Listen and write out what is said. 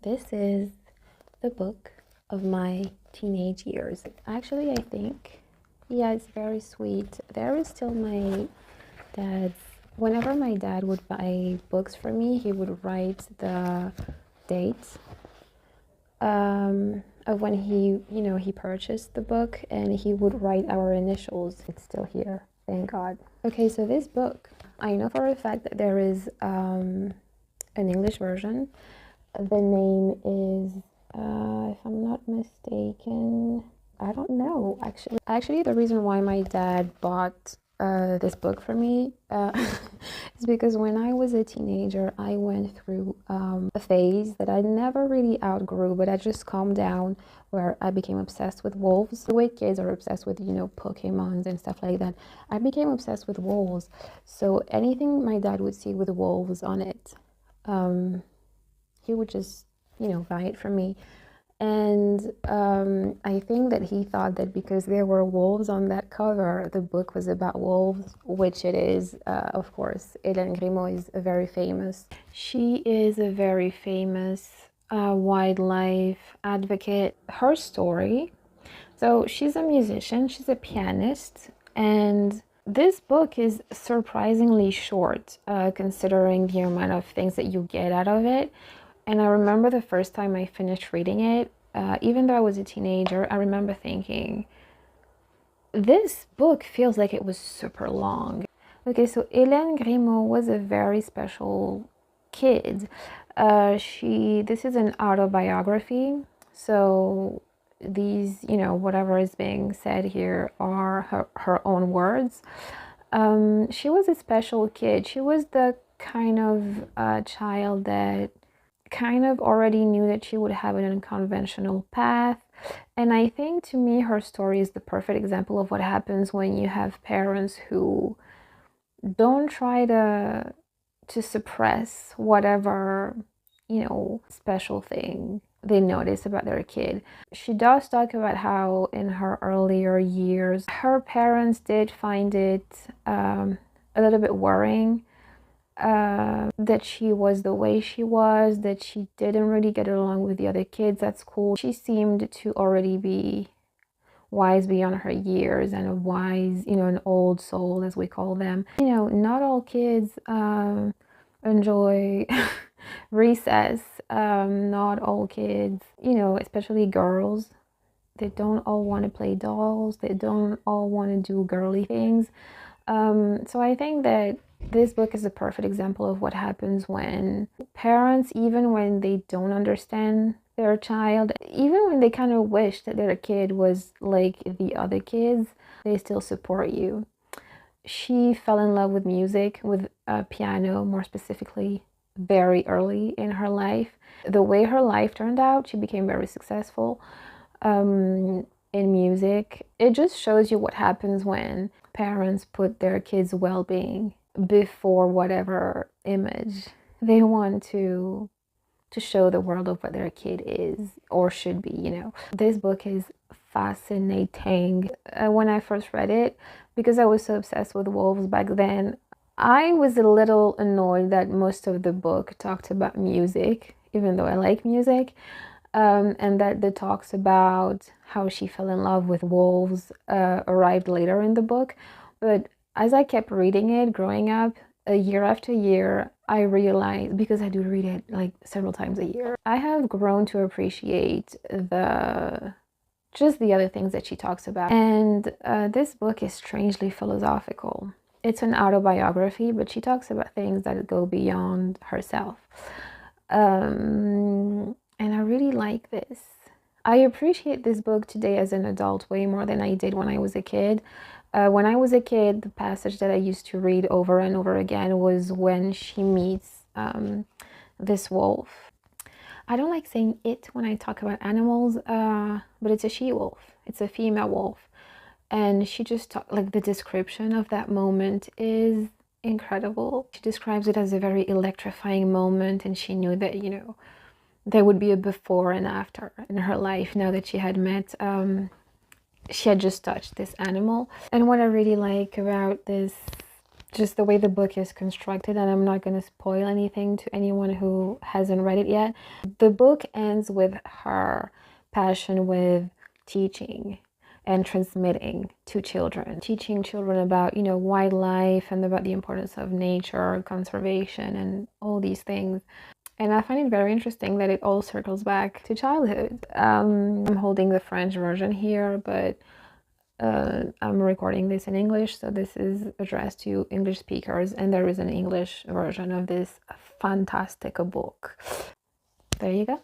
This is the book of my teenage years. Actually, I think, yeah, it's very sweet. There is still my dad's. Whenever my dad would buy books for me, he would write the date of when he purchased the book, and he would write our initials. It's still here, thank God. Okay, so this book, I know for a fact that there is an English version. The name is, if I'm not mistaken, I don't know actually. Actually, the reason why my dad bought this book for me is because when I was a teenager, I went through a phase that I never really outgrew, but I just calmed down, where I became obsessed with wolves. The way kids are obsessed with, Pokemons and stuff like that, I became obsessed with wolves. So anything my dad would see with wolves on it, he would just, buy it for me. And I think that he thought that because there were wolves on that cover, the book was about wolves, which it is, of course. Hélène Grimaud is very famous. She is a very famous wildlife advocate. Her story, so she's a musician, she's a pianist, and this book is surprisingly short, considering the amount of things that you get out of it. And I remember the first time I finished reading it, even though I was a teenager, I remember thinking, this book feels like it was super long. Okay, so Hélène Grimaud was a very special kid. This is an autobiography, so these, whatever is being said here are her own words. She was a special kid. She was the kind of child that kind of already knew that she would have an unconventional path. And I think, to me, her story is the perfect example of what happens when you have parents who don't try to suppress whatever, special thing they notice about their kid. She does talk about how in her earlier years, her parents did find it a little bit worrying, that she was the way she was, that she didn't really get along with the other kids at school. She seemed to already be wise beyond her years, and a wise, an old soul, as we call them. Not all kids enjoy recess. Not all kids, especially girls, they don't all want to play dolls. They don't all want to do girly things. So I think that this book is a perfect example of what happens when parents, even when they don't understand their child, even when they kind of wish that their kid was like the other kids, they still support you. She fell in love with music, with piano more specifically, very early in her life. The way her life turned out, she became very successful in music. It just shows you what happens when parents put their kids' well-being before whatever image they want to show the world of what their kid is or should be. This book is fascinating. When I first read it, because I was so obsessed with wolves back then, I was a little annoyed that most of the book talked about music, even though I like music, and that the talks about how she fell in love with wolves arrived later in the book. But as I kept reading it growing up, year after year, I realized, because I do read it like several times a year, I have grown to appreciate just the other things that she talks about. And this book is strangely philosophical. It's an autobiography, but she talks about things that go beyond herself. And I really like this. I appreciate this book today as an adult way more than I did when I was a kid. When I was a kid, the passage that I used to read over and over again was when she meets this wolf. I don't like saying it when I talk about animals, but it's a she-wolf. It's a female wolf. And she just like, the description of that moment is incredible. She describes it as a very electrifying moment, and she knew that, there would be a before and after in her life now that she had met, she had just touched this animal. And what I really like about this just the way the book is constructed, and I'm not going to spoil anything to anyone who hasn't read it yet. The book ends with her passion with teaching and transmitting to children, teaching children about, you know, wildlife and about the importance of nature, conservation, and all these things. And I find it very interesting that it all circles back to childhood. I'm holding the French version here, but I'm recording this in English, so this is addressed to English speakers, and there is an English version of this fantastic book. There you go.